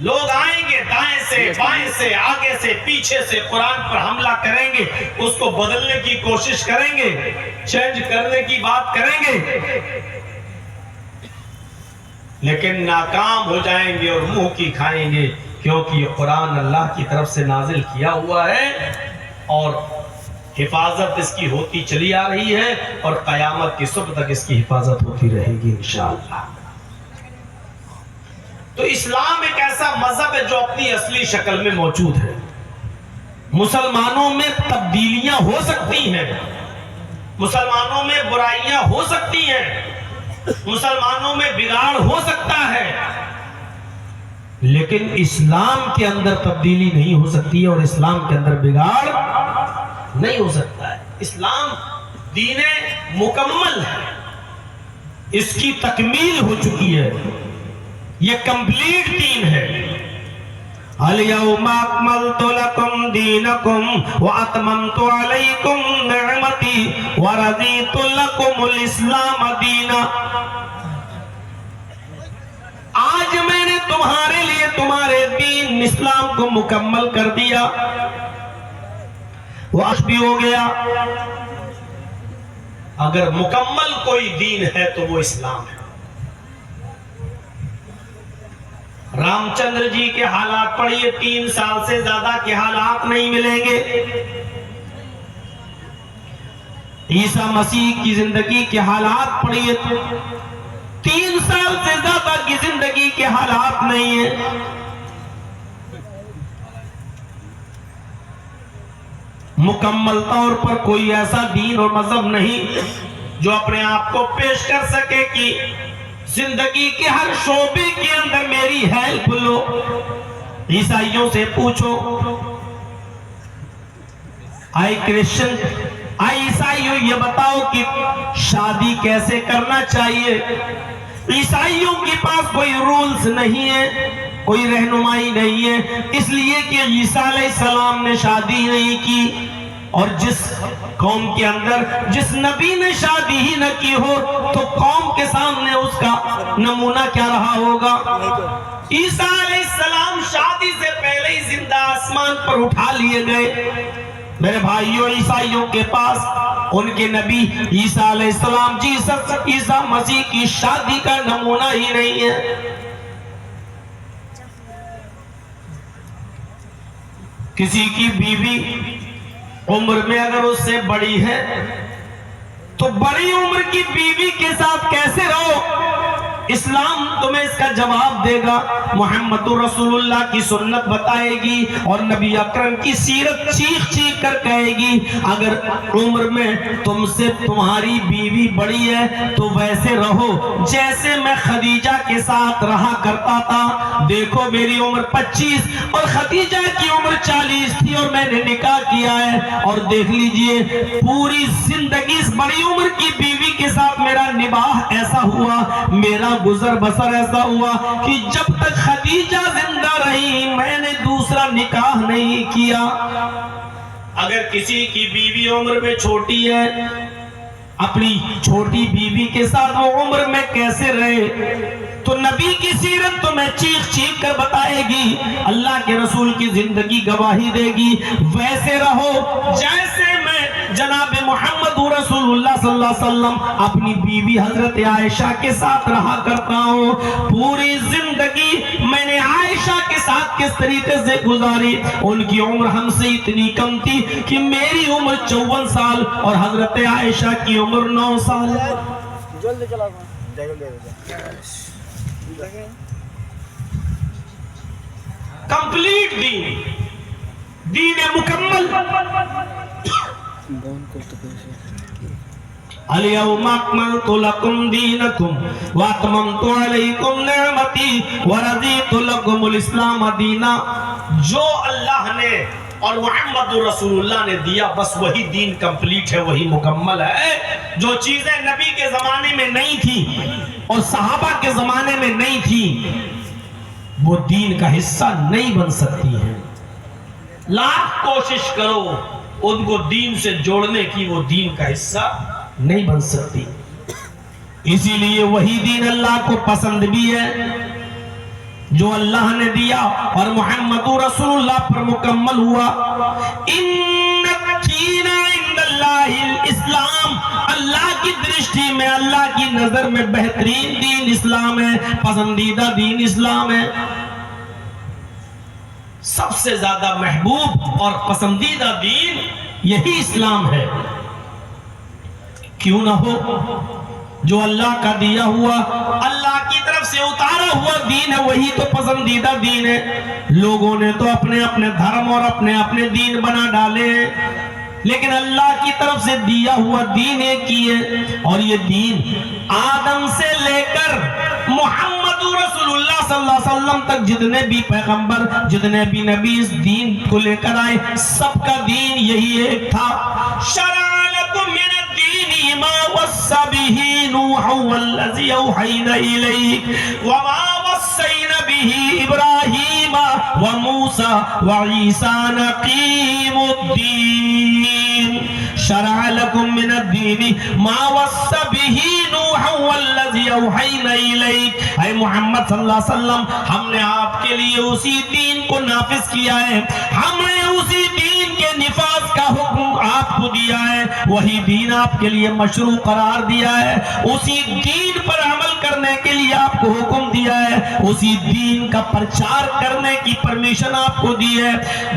لوگ آئیں گے دائیں سے بائیں سے آگے سے پیچھے سے قرآن پر حملہ کریں گے، اس کو بدلنے کی کوشش کریں گے، چینج کرنے کی بات کریں گے، لیکن ناکام ہو جائیں گے اور منہ کی کھائیں گے، کیونکہ یہ قرآن اللہ کی طرف سے نازل کیا ہوا ہے اور حفاظت اس کی ہوتی چلی آ رہی ہے اور قیامت کی صبح تک اس کی حفاظت ہوتی رہے گی انشاءاللہ۔ تو اسلام ایک ایسا مذہب ہے جو اپنی اصلی شکل میں موجود ہے۔ مسلمانوں میں تبدیلیاں ہو سکتی ہیں، مسلمانوں میں برائیاں ہو سکتی ہیں، مسلمانوں میں بگاڑ ہو سکتا ہے، لیکن اسلام کے اندر تبدیلی نہیں ہو سکتی ہے اور اسلام کے اندر بگاڑ نہیں ہو سکتا ہے۔ اسلام دین مکمل ہے، اس کی تکمیل ہو چکی ہے، یہ کمپلیٹ دین ہے۔ اليوم اکملت لکم دینکم واتممت علیکم نعمتی ورضیت لکم الاسلام دینا۔ آج میں نے تمہارے لیے تمہارے دین اسلام کو مکمل کر دیا، وہ آج بھی ہو گیا۔ اگر مکمل کوئی دین ہے تو وہ اسلام ہے۔ رام چندر جی کے حالات پڑھیے، 3 سال سے زیادہ کے حالات نہیں ملیں گے۔ عیسیٰ مسیح کی زندگی کے حالات پڑھیے، 3 سال سے زیادہ کی زندگی کے حالات نہیں ہیں۔ مکمل طور پر کوئی ایسا دین اور مذہب نہیں جو اپنے آپ کو پیش کر سکے کہ زندگی کے ہر شعبے کے اندر میری ہیلپ لو۔ عیسائیوں سے پوچھو، کرسچن عیسائیوں یہ بتاؤ کہ شادی کیسے کرنا چاہیے۔ عیسائیوں کے پاس کوئی رولز نہیں ہے، کوئی رہنمائی نہیں ہے، اس لیے کہ عیسیٰ علیہ السلام نے شادی نہیں کی، اور جس قوم کے اندر جس نبی نے شادی ہی نہ کی ہو تو قوم کے سامنے اس کا نمونہ کیا رہا ہوگا۔ عیسیٰ علیہ السلام شادی سے پہلے ہی زندہ آسمان پر اٹھا لیے گئے۔ میرے بھائیوں، عیسائیوں کے پاس ان کے نبی عیسیٰ علیہ السلام عیسیٰ مسیح کی شادی کا نمونہ ہی نہیں ہے۔ کسی کی بیوی عمر میں اگر اس سے بڑی ہے تو بڑی عمر کی بیوی کے ساتھ کیسے رہو؟ اسلام تمہیں اس کا جواب دے گا، محمد رسول اللہ کی سنت بتائے گی اور نبی اکرم کی سیرت چیخ چیخ کر کہے گی اگر عمر میں تم سے تمہاری بیوی بڑی ہے تو ویسے رہو جیسے میں خدیجہ کے ساتھ رہا کرتا تھا۔ دیکھو میری عمر 25 اور خدیجہ کی عمر 40 تھی اور میں نے نکاح کیا ہے، اور دیکھ لیجئے پوری زندگی اس بڑی عمر کی بیوی کے ساتھ میرا نباہ ایسا ہوا، میرا گزر بسر ایسا ہوا کہ جب تک خدیجہ زندہ رہی میں نے دوسرا نکاح نہیں کیا۔ اگر کسی کی بیوی عمر میں چھوٹی ہے، اپنی چھوٹی بیوی کے ساتھ وہ عمر میں کیسے رہے؟ تو نبی کی سیرت تو میں چیخ چیخ کر بتائے گی، اللہ کے رسول کی زندگی گواہی دے گی، ویسے رہو جیسے میں جناب محمد رسول اللہ صلی اللہ علیہ وسلم اپنی بیوی حضرت عائشہ کے ساتھ رہا کرتا ہوں۔ پوری زندگی میں نے عائشہ کے ساتھ کس طریقے سے گزاری، ان کی عمر ہم سے اتنی کم تھی کہ میری عمر 54 سال اور حضرت عائشہ کی عمر 9 سال ہے۔ جلدی چلا کمپلیٹ دین، دین مکمل۔ اليوم اکملت لکم دینکم واتممت علیکم نعمتی ورضیت لکم الاسلام دینا۔ جو اللہ نے اور محمد رسول اللہ نے دیا بس وہی دین کمپلیٹ ہے، وہی مکمل ہے۔ جو چیزیں نبی کے زمانے میں نہیں تھی اور صحابہ کے زمانے میں نہیں تھی وہ دین کا حصہ نہیں بن سکتی ہیں۔ لاکھ کوشش کرو ان کو دین سے جوڑنے کی، وہ دین کا حصہ نہیں بن سکتی۔ اسی لیے وہی دین اللہ کو پسند بھی ہے جو اللہ نے دیا اور محمد رسول اللہ پر مکمل ہوا. ان الدین عند اللہ الاسلام، اللہ کی درشٹی میں، اللہ کی نظر میں بہترین دین اسلام ہے، پسندیدہ دین اسلام ہے. سب سے زیادہ محبوب اور پسندیدہ دین یہی اسلام ہے. کیوں نہ ہو؟ جو اللہ کا دیا ہوا، اللہ کی طرف سے اتارا ہوا دین ہے، وہی تو پسندیدہ دین ہے. لوگوں نے تو اپنے اپنے دھرم اور اپنے اپنے دین بنا ڈالے ہیں، لیکن اللہ کی طرف سے دیا ہوا دین ایک ہی ہے. اور یہ دین آدم سے لے کر محمد رسول اللہ صلی اللہ علیہ وسلم تک جتنے بھی پیغمبر، جتنے بھی نبی اس دین کو لے کر آئے، سب کا دین یہی ایک تھا. شرع لکم من الدین ما وصى به نوح والذی اوحینا الیک وما وصینا به ابراہیم وموسیٰ وعیسیٰ ان اقیموا الدین. شرع لکم من الدین ما وصى به نوح والذی اوحینا الیک. اے محمد صلی اللہ علیہ وسلم، ہم نے آپ کے لیے اسی دین کو نافذ کیا ہے، ہم نے اسی دین کے نفاذ کا حکم آپ کو دیا ہے، وہی دین آپ کے لیے مشروع قرار دیا ہے، اسی دین پر عمل کرنے کے لیے آپ کو حکم دیا ہے، اسی دین کا پرچار کرنے کی پرمیشن آپ کو دی ہے.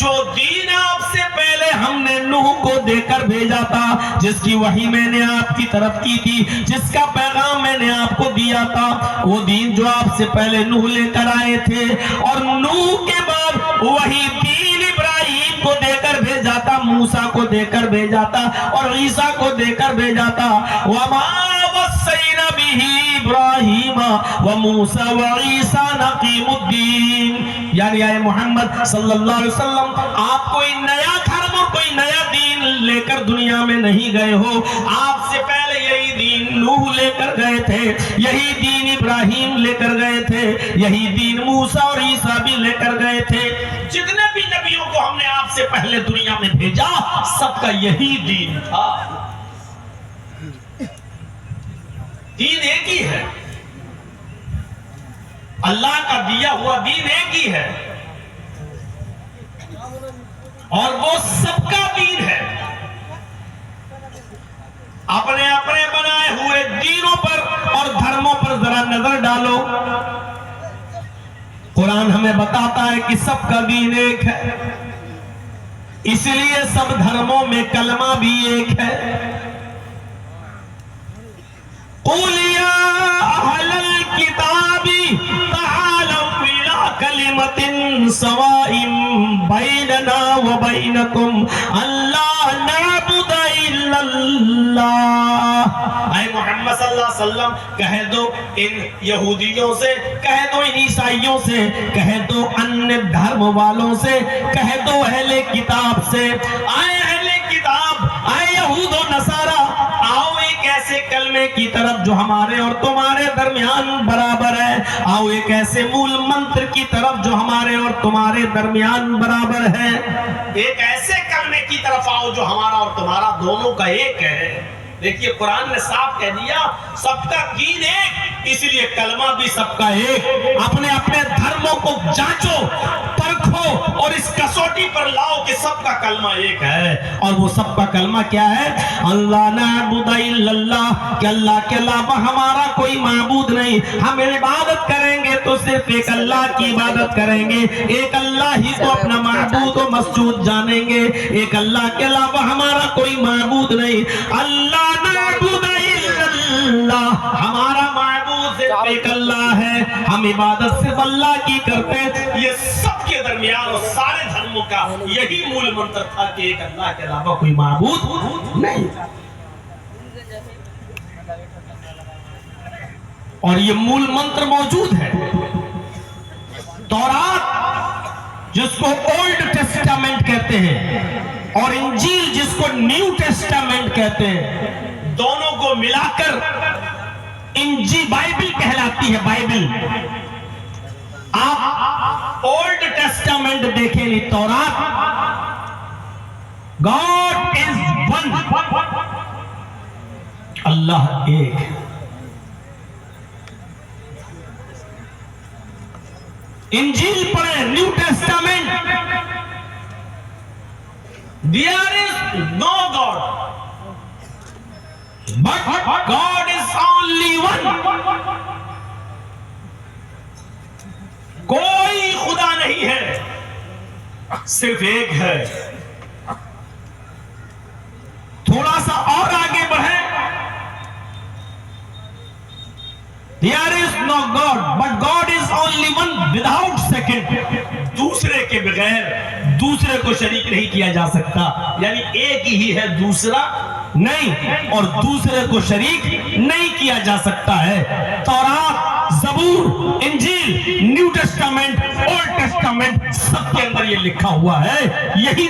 جو دین آپ سے پہلے ہم نے نوح کو دے کر بھیجا تھا، جس کی وحی میں نے آپ کی طرف کی تھی، جس کا پیغام میں نے آپ کو دیا تھا، وہ دین جو آپ سے پہلے نوح لے کر آئے تھے، اور نوح کے بعد وہی دین ابراہیم کو دے کر بھیجا تھا، موسیٰ کو دے کر بھیجا تھا، اور عیسیٰ کو دے کر بھیجا تھا. وَمَا وَصَّيْنَا بِهِ إِبْرَاهِيمَ وَمُوسَىٰ وَعِيسَىٰ أَنْ أَقِيمُوا الدِّينَ. یعنی اے محمد صلی اللہ علیہ وسلم، آپ کوئی نیا دھرم اور کوئی نیا دین لے کر دنیا میں نہیں گئے ہو. آپ سے پہلے یہی دین نوح لے کر گئے تھے، یہی دین ابراہیم لے کر گئے تھے، یہی دین موسیٰ اور عیسیٰ بھی لے کر گئے تھے. جتنے بھی نبیوں کو ہم نے آپ سے پہلے دنیا میں بھیجا، سب کا یہی دین تھا. دین ایک ہی ہے، اللہ کا دیا ہوا دین ایک ہی ہے، اور وہ سب کا دین ہے. اپنے اپنے بنائے ہوئے دینوں پر اور دھرموں پر ذرا نظر ڈالو. قرآن ہمیں بتاتا ہے کہ سب کا دین ایک ہے، اس لیے سب دھرموں میں کلمہ بھی ایک ہے. قُلْ يَا أَهْلَ الْكِتَابِ تَعَالَوْا إِلَىٰ كَلِمَةٍ سَوَاءٍ بَيْنَنَا وَبَيْنَكُمْ أَلَّا نَعْبُدَ إِلَّا اللَّهَ. اے محمد صلی اللہ علیہ وسلم، کہہ دو ان یہودیوں سے، کہہ دو ان عیسائیوں سے، کہہ دو ان دھرم والوں سے، کہہ دو اہل کتاب سے، اے اہل کتاب، اے یہود و نصارہ، آؤ ایک ایسے کلمے کی طرف جو ہمارے اور تمہارے درمیان برابر ہے، آؤ ایک ایسے مول منتر کی طرف جو ہمارے اور تمہارے درمیان برابر ہے. ایک ایسے کلمے کی طرف آؤ جو ہمارا اور تمہارا دونوں کا ایک ہے. دیکھیے قرآن نے صاف کہہ دیا سب کا دین ایک، اس لیے کلمہ بھی سب کا ایک. اپنے اپنے دھرموں کو جانچو، پرکھو اور اس کسوٹی پر لاؤ کہ سب کا کلمہ ایک ہے. اور وہ سب کا کلمہ کیا ہے؟ اللہ نعبد الا اللہ، کہ اللہ کے علاوہ ہمارا کوئی معبود نہیں. ہم عبادت کریں گے تو صرف ایک اللہ کی عبادت کریں گے، ایک اللہ ہی کو اپنا معبود و مسجود جانیں گے، ایک اللہ کے علاوہ ہمارا کوئی معبود نہیں. اللہ نعبد الا اللہ، ہمارا معبود صرف ایک اللہ ہے، ہم عبادت صرف اللہ کی کرتے ہیں. یہ سب کے درمیان اور سارے دھرموں کا یہی مول منتر تھا کہ ایک اللہ کے علاوہ کوئی معبود نہیں. اور یہ مول منتر موجود ہے. تورات جس کو اولڈ ٹیسٹامنٹ کہتے ہیں اور انجیل جس کو نیو ٹیسٹامنٹ کہتے ہیں، دونوں کو ملا کر انجیل بائبل کہلاتی ہے. بائبل آپ اولڈ ٹیسٹامنٹ دیکھیں گے، تورات گاڈ از ون، اللہ ایک. انجیل پڑھیں، new Testament. There is no God, but God is only one. کوئی خدا نہیں ہے، صرف ایک ہے. تھوڑا سا اور آگے بڑھیں. There is no God, but God is only one without second. دوسرے کے بغیر دوسرے کو شریک نہیں کیا جا سکتا. یعنی ایک ہی ہے، دوسرا نہیں، اور دوسرے کو شریک نہیں کیا جا سکتا ہے. تورات، زبور، انجیل، نیو ٹیسٹامنٹ، اولڈ ٹیسٹامنٹ، سب کے اندر یہ لکھا ہوا ہے. یہی